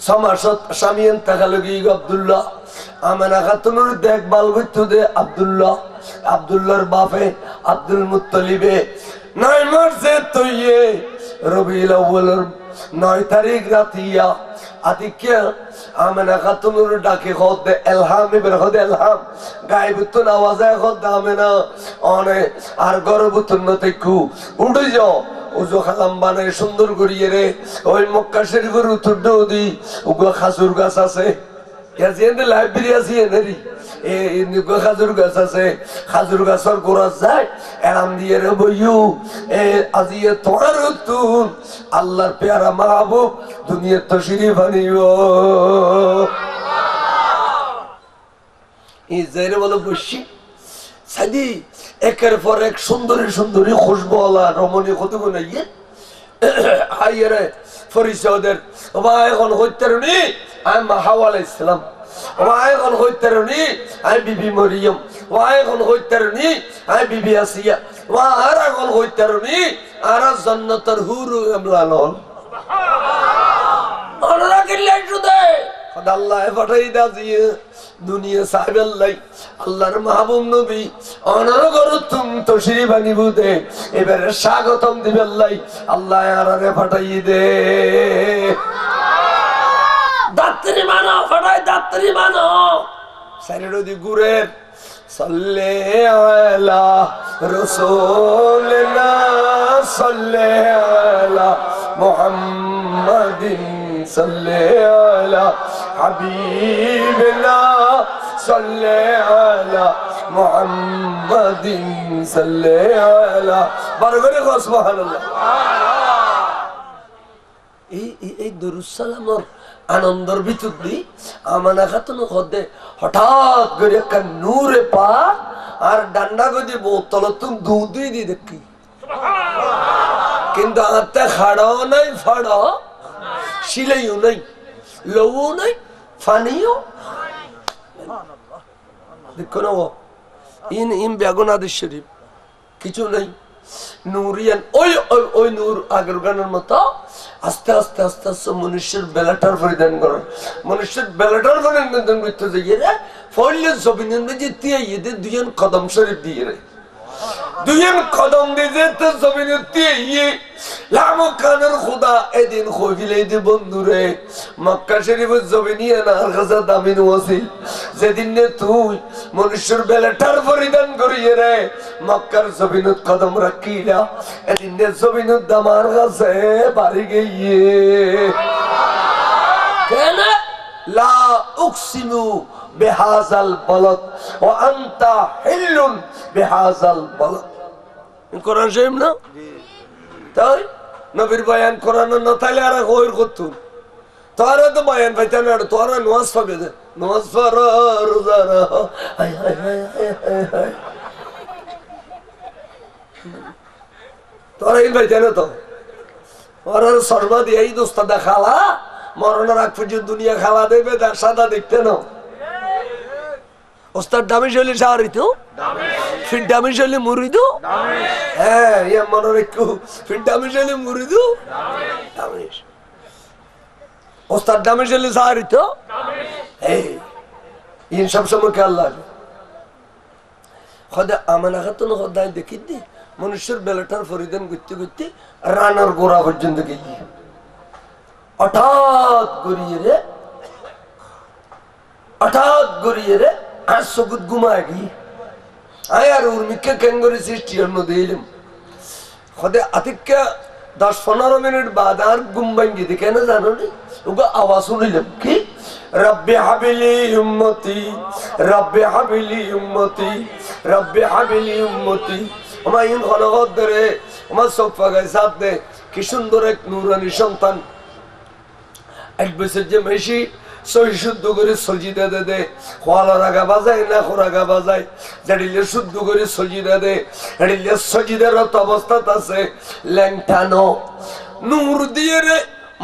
[SPEAKER 2] سماشت شامين تغلقي عبد الله আমানা খাতুনের দেখভাল করতে দে আব্দুল্লাহ আব্দুল্লাহর বাপে আব্দুল মুত্তালিবে 9 মাসে তৈয়ে রবিউল আউয়ালের 9 তারিখ রাতিয়া আদিকে আমানা খাতুনের ডাকে খোদ ইলহাম ইবনে খোদ ইলহাম গায়বতুন আওয়াজে খোদ আমেনা অনে আর গর্বতুন নতেকু উড়ে যাও ওজো খালাম বানায় সুন্দর করিয়ে রে ওই মক্কা শরীফের উত্তর দি ওগো খাজুর গাছ আছে ইয়াজিন্দে লাইব্রেরি আছে নেরি এই নিগো খাজুর গাছ আছে খাজুর গাছর গোড়া যায় এরাম দিয়ে রে বইউ এ আজিয়ে তোমার তুন আল্লাহর প্যারা মাহবুব দুনিয়ার তশরিফ আনিও এই জায়রে বলো বসি সাদি একের পর এক সুন্দরী সুন্দরী খুশবুওয়ালা রমণী কত গুণ আইয়ে আইরে ফরিসাদের ওবা এখন হইতারনি আমি হাওয়া আলাইহিস সালাম ওবা এখন হইতারনি আমি বিবি মরিয়ম ওবা এখন হইতারনি আমি বিবি আসিয়া ওবা আর এখন হইতারনি আর জান্নাতের হুরু আমলানল সুবহানাল্লাহ আল্লাহ কিল্লাই শুদে খোদা আল্লাহ পাঠাই দাজিয়ে দুনিয়া সাহেব আল্লাহর মাহবুব নবী অনার গরতুম তশরিফ আনিবু দে এবারে স্বাগতম দিবে আল্লাহ আরে পাঠাই দে দাত্রি মানো না ফাটাই দাত্রি মানো সাইরেড দি গুরের সাল্লে আলা রাসূলিনা সাল্লে আলা মুহাম্মাদিন সাল্লে আলা হাবিবিনা সাল্লে আলা মুহাম্মাদিন সাল্লে আলা বারগরে সুবহানাল্লাহ। এই দুরূদ সালামর আনন্দর ভিতর দি আমানা খাতুন হদে হঠাৎ করে একটা নূরে পা আর ডান্ডা গদি বোতল তুমি দুধই দি দেখি কিন্তু আত্মা খাড়াও নাই ফাড়াও শিলাইও নাই লবও নাই ফানিও দেখো না ইন বেগুনাদি শরীফ কিছু নাই নূরিয়ান ওই নূর আগের গানের মতো আস্তে আস্তে আস্তে আস্তে মনুষ্যের বেলাটার পরিধান করেন মনুষ্যের বেলাটার পরিধান করতে যাইয়ে রে ফলে জমিনের মধ্যে তিয়াইয়ে দে দুজন কদম শরীফ দিয়ে রে দুজন কদম দিয়ে তো জমিনের তিয়াইয়ে লামো কানের খুদা এদিন কইলে দে বন্ধুরে মক্কা শরীফের জমিনিয়া না কাছে দামিন ওয়াসিল যেদিন নে তুই মনুষ্যের বেলাটার পরিধান করিয়ে রে মক্কার জমিনত কদম রাখিলা এদিন নে জমিনত দামার কাছে বাড়ি গিয়ে কেন লা উকসিমু বিহাযাল বালাদ ওয়া আনতা হিল্লুন বিহাযাল বালাদ কোরআন শরীফ না তাই নবীর বয়ান কোরআন না তাইলে আর কইর করতুন তোরা তো বয়ান পাইতা না তোরা নামাজ পড়বে না নামাজ পড়ো রোজা রাখো high high high high high তোরা ইন পাইতা না তো ওরা সর্বা দিয়ে এই দোস্তা খালা মরণের আগ পর্যন্ত দুনিয়া খাওয়া দেবে সাদা দেখতে না ওস্তাদ দামি শৈলী সাহারিত ফির দামি শৈলী মুরিদু হ্যাঁ ইয়া মনে রেখো ফির দামি শৈলী মুরিদু ওস্তাদ দামি শৈলী সাহারিত এই ইন সব সময় খেয়াল লাগে খদে আমানা খাতুন খদাই দেখি দি মনুষ্যের বেলাটার পরিধান করতে করতে রানার গোড়া পর্যন্ত গিয়ে হঠাৎ গড়িয়ে রে আর চকুত ঘুমায় গিয়ে আয় আর উর্মিকে কেঙ্গরি সৃষ্টি অন্য দিলাম খদে আতিক্কা 10-15 মিনিট বাদ আর ঘুম ভাঙ্গি দি কেন জানো নি ওকে আওয়াজ শুনিলাম কি রব্বি হাবিলি উম্মতি রব্বি হাবিলি উম্মতি রব্বি হাবিলি উম্মতি আমার ইন খনগত ধরে আমার চোখ ফাঁকায় সাথ দে কি সুন্দর এক নুরানি সন্তান 1 বছর যে মেশি সহি শুদ্ধ করে সজিদা দে দে খোয়ালা রাগা বাজায় না খোরাগা বাজায় জাডিলে শুদ্ধ করে সজিদা দে জাডিলে সজিদারত অবস্থাত আছে ল্যাংটানো নূর দিয়ে রে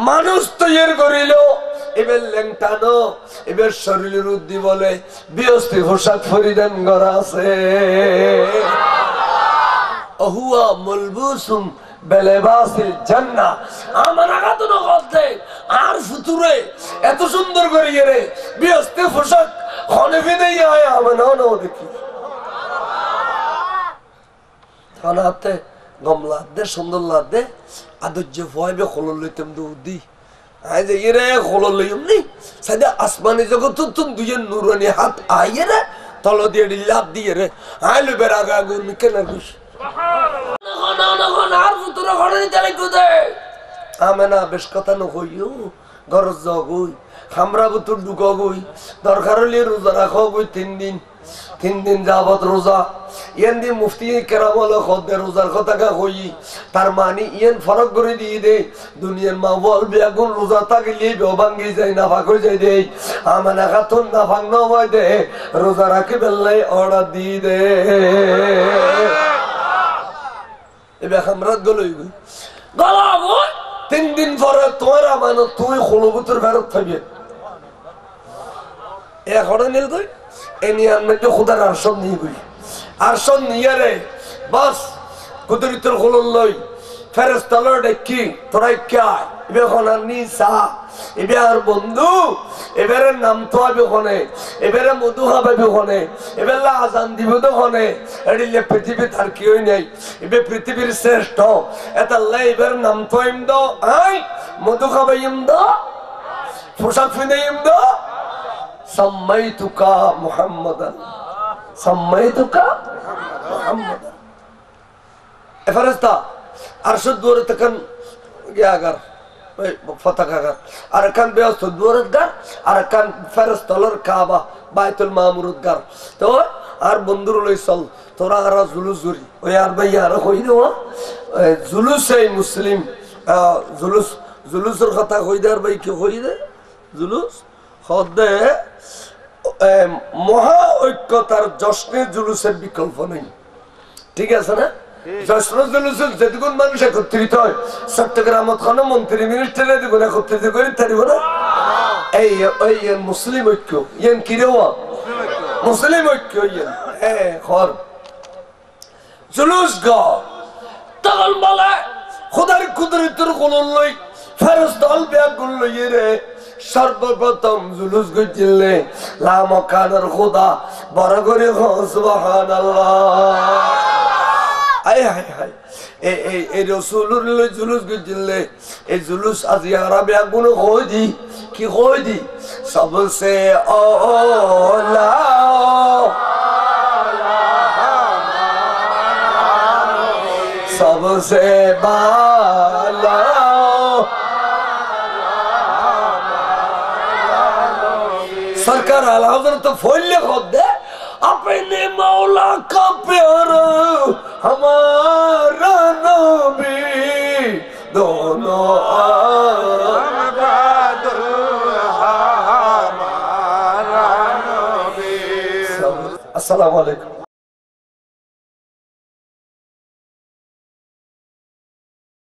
[SPEAKER 2] মানুষ তৈরি করিল এবার ল্যাংটানো এবার শরীরের উদ্দি বলে বিয়স্তি পোশাক পরিধান করা আছে অহুয়া মলবুসুম বেলেবাসিল জান্নাহ আমার আগাতনো করতে আর ফুতুরে এত সুন্দর করে রে বিয়স্তে পোশাক খনেফি নেই আয় আমার না দেখি খানাতে গমলা দে সুন্দর লাদে আদর্য ভয়বে খোলল লইতাম দুদি আই যে রে খোলল লইম নি সাদা আসমানি জগৎ তুন দুজন নুরানি হাত আইয়ে রে তল দিয়ে লাভ দিয়ে রে আইলো বেরাগা গুন কেন গুস আমেনা বেশ কথা নকইও গরজ জগই খামরা বুতুর ঢুকগই দরকার হলে রোজা রাখো গই 3 দিন যাবত রোজা ইয়ান দি মুফতি কেরামল খদে রোজার কথা কই তার মানে ইয়ান ফরক করে দিয়ে দে দুনিয়ার মা বল বেগুন রোজা থাকলে ভাঙ্গি যায় না ভাগ হয়ে যায় দে আমেনা খাতুন না ভাঙন হয় দে রোজা রাখি বেলাই অর্ডার দিয়ে দে এবার খামরাত গলই গলা গই 3 দিন পরে তোর আমানো তুই খলবুতর ফেরত থাকবে এখন নিল তুই এনি আমি তো খোদার আরশন নিয়ে গই আরশন নিয়ে রে বাস কুদরতের খলল লই ফেরেশতা লড়ে কি তোরা কাই এবে খনার নিসা এবে আর বন্ধু এবারে নাম তো হবে ওখানে এবারে মধু হবে ওখানে এবেলা আজান দিব তো ওখানে এডিলে পৃথিবী তার কি হই নাই এবে পৃথিবীর শ্রেষ্ঠ এটা আল্লাহ এবার নাম তো ইমদো আই মধু খাবে ইমদো পোশাক ফিনে ইমদো সাম্মাইতুকা মুহাম্মাদান সাম্মাইতুকা মুহাম্মাদান এ ফেরেশতা আরশের দুয়ারে তখন গিয়াগার ওই পতাকাগার আর কান বেয়স্ত দুয়ারের গার আর কান ফেরেশতার কাবা বাইতুল মামুরুদ গার তো আর বন্ধুর লই চল তোরা আর জুলুস জুরি ওই আর ভাই আর কই দেওয়া জুলুস এই মুসলিম জুলুস জুলুসের কথা কই দেয়ার ভাই কি কই দে জুলুস হদে মহা ঐক্যতার জশ্নে জুলুসের বিকল্প নেই ঠিক আছে না জশ্ন জুলুসের যেটুকুন মানুষ একত্রিত হয় চট্টগ্রামত কোনো মন্ত্রী মিনিস্টারে দেখুন একত্রিত করে তারিব না এই ওই মুসলিম ঐক্য ইয়েন কি রে মুসলিম ঐক্য ইয়েন খর জুলুস গ তখন বলে খোদার কুদরতের কোলন লই ফেরেশতাল ব্যাগ লইয়ে রে সর্বপ্রথম জুলুস গজিলে লা মাকানের খোদা বড় করে সুবহানাল্লাহ আয় হায় হায় এই রাসূলুর লই জুলুস গজিলে এই জুলুস আজি আরবে আগুন কই দি কি কই দি সবসে ওলা सबसे बाला सरकार आला तो फोल्य खुद दे अपने मौला का प्यार हमारा नबी दोनों अस्सलाम वालेकुम।